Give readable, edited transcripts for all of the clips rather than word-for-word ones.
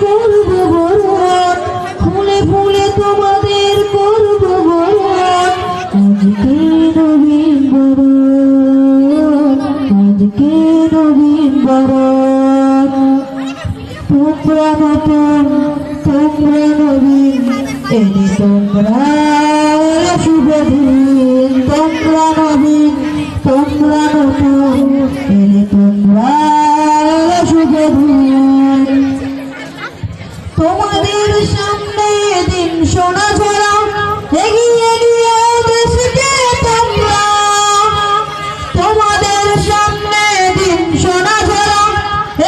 করব বরণ, ফুলে ফুলে তোমাদের করব বরণ। আজকে নবীন বরণ, আজকে নবীন বরণ। তোমরা নতুন, তোমরা নবীন, এলে তোমরা শুভ দিন। তোমরা নবীন, তোমরা নতুন, এলে তোমরা শুভ দিন। তোমাদের সামনে দিন সোনা ঝরা, এগিয়ে নিয়ে দেশকে তোমরা। তোমাদের সামনে দিন সোনা ঝরা,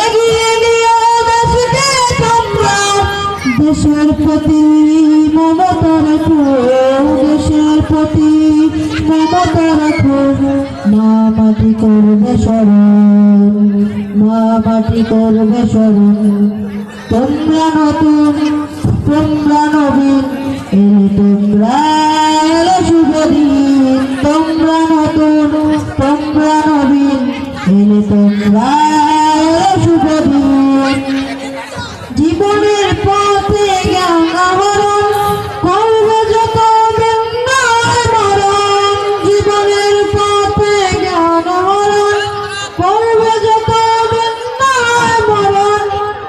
এগিয়ে নিয়ে দেশকে তোমরা। দেশের প্রতি মমতা রাখো, দেশের প্রতি মমতা রাখো। মা মাটি করবে স্মরণ, মা মাটি করবে স্মরণ। তোমরা নতুন, তোমরা নবীন, এলে তোমরা